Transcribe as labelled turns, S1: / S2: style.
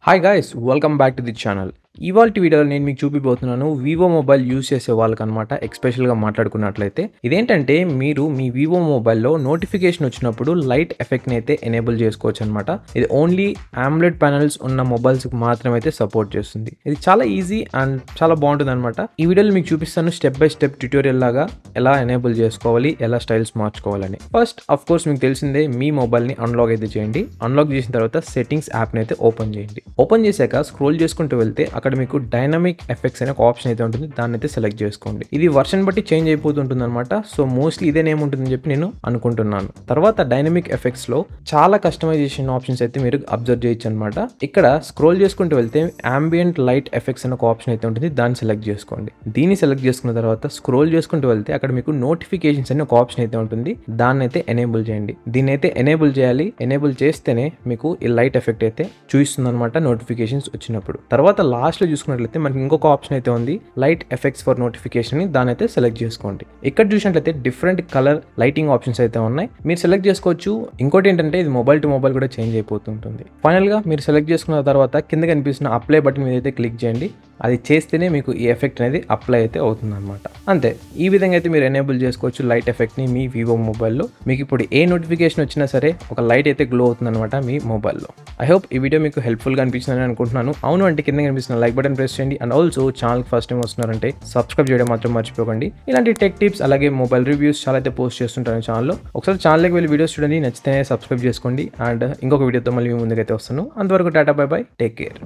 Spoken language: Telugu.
S1: Hi guys welcome back to the channel. ఇవాల్టి వీడియోలో నేను మీకు చూపిపోతున్నాను వివో మొబైల్ యూస్ చేసే వాళ్ళకనమాట. ఎక్స్పెషల్గా మాట్లాడుకున్నట్లయితే ఇదేంటంటే మీరు మీ వివో మొబైల్లో నోటిఫికేషన్ వచ్చినప్పుడు లైట్ ఎఫెక్ట్ని అయితే ఎనేబుల్ చేసుకోవచ్చు అనమాట. ఇది ఓన్లీ ఆమ్లెట్ ప్యానల్స్ ఉన్న మొబైల్స్కి మాత్రమే అయితే సపోర్ట్ చేస్తుంది. ఇది చాలా ఈజీ అండ్ చాలా బాగుంటుంది అనమాట. ఈ వీడియోలో మీకు చూపిస్తాను స్టెప్ బై స్టెప్ ట్యూటోరియల్ లాగా ఎలా ఎనేబుల్ చేసుకోవాలి, ఎలా స్టైల్స్ మార్చుకోవాలని. ఫస్ట్ ఆఫ్ కోర్స్ మీకు తెలిసిందే, మీ మొబైల్ని అన్లాక్ అయితే చేయండి. అన్లాక్ చేసిన తర్వాత సెట్టింగ్స్ యాప్ని అయితే ఓపెన్ చేయండి. ఓపెన్ చేశాక స్క్రోల్ చేసుకుంటూ వెళ్తే అక్కడ మీకు డైనమిక్ ఎఫెక్ట్స్ అనే ఒక ఆప్షన్ అయితే ఉంటుంది. దాన్ని అయితే సెలెక్ట్ చేసుకోండి. ఇది వర్షన్ బట్టి చేంజ్ అయిపోతుంటుంది అనమాట. సో మోస్ట్లీ ఇదే నేమ్ ఉంటుందని చెప్పి నేను అనుకుంటున్నాను. తర్వాత డైనమిక్ ఎఫెక్ట్స్ లో చాలా కస్టమైజేషన్ ఆప్షన్స్ అయితే మీరు అబ్జర్వ్ చేయొచ్చు అనమాట. ఇక్కడ స్క్రోల్ చేసుకుంటూ వెళ్తే అంబియంట్ లైట్ ఎఫెక్ట్స్ అనే ఒక ఆప్షన్ అయితే ఉంటుంది. దాన్ని సెలెక్ట్ చేసుకోండి. దీన్ని సెలెక్ట్ చేసుకున్న తర్వాత స్క్రోల్ చేసుకుంటూ వెళ్తే అక్కడ మీకు నోటిఫికేషన్స్ అనే ఒక ఆప్షన్ అయితే ఉంటుంది. దాన్ని అయితే ఎనేబుల్ చేయండి. దీన్ని అయితే ఎనేబుల్ చేయాలి. ఎనేబుల్ చేస్తేనే మీకు ఈ లైట్ ఎఫెక్ట్ అయితే చూపిస్తుంది అనమాట నోటిఫికేషన్స్ వచ్చినప్పుడు. తర్వాత లాస్ట్ లో చూసుకున్నట్లయితే మనకి ఇంకొక ఆప్షన్ అయితే ఉంది, లైట్ ఎఫెక్ట్స్ ఫర్ నోటిఫికేషన్. దాని అయితే సెలెక్ట్ చేసుకోండి. ఇక్కడ చూసినట్లయితే డిఫరెంట్ కలర్ లైటింగ్ ఆప్షన్స్ అయితే ఉన్నాయి, మీరు సెలెక్ట్ చేసుకోవచ్చు. ఇంకోటి ఏంటంటే ఇది మొబైల్ టు మొబైల్ కూడా చేంజ్ అయిపోతుంటుంది. ఫైనల్ గా మీరు సెలెక్ట్ చేసుకున్న తర్వాత కింద కనిపిస్తున్న అప్లై బటన్ మీద అయితే క్లిక్ చేయండి. అది చేస్తేనే మీకు ఈ ఎఫెక్ట్ అనేది అప్లై అయితే అవుతుంది అనమాట. అంతే, ఈ విధంగా అయితే మీరు ఎనేబుల్ చేసుకోవచ్చు లైట్ ఎఫెక్ట్ ని మీ వివో మొబైల్లో. మీకు ఇప్పుడు ఏ నోటిఫికేషన్ వచ్చినా సరే ఒక లైట్ అయితే గ్లో అవుతుంది అనమాట మీ మొబైల్లో. ఐ హోప్ ఈ వీడియో మీకు హెల్ప్ఫుల్ గా అనిపించిందని అనుకుంటున్నాను. అవును అంటే కింద కనిపిస్తున్న లైక్ బటన్ ప్రెస్ చేయండి. And also channel first time వస్తున్నారంటే సబ్స్క్రైబ్ చేయడం మాత్రం మర్చిపోకండి. ఇలాంటి టెక్ టిప్స్ అలాగే మొబైల్ రివ్యూస్ చాలా అయితే పోస్ట్ చేస్తుంటాను ఛానల్లో. ఒకసారి ఛానల్కి వెళ్ళి వీడియోస్ చూడండి, నచ్చితే సబ్స్క్రైబ్ చేసుకోండి. అండ్ ఇంకొక వీడియోతో మళ్ళీ మీ ముందుకైతే వస్తాను. అంతవరకు Tata, by by, take care.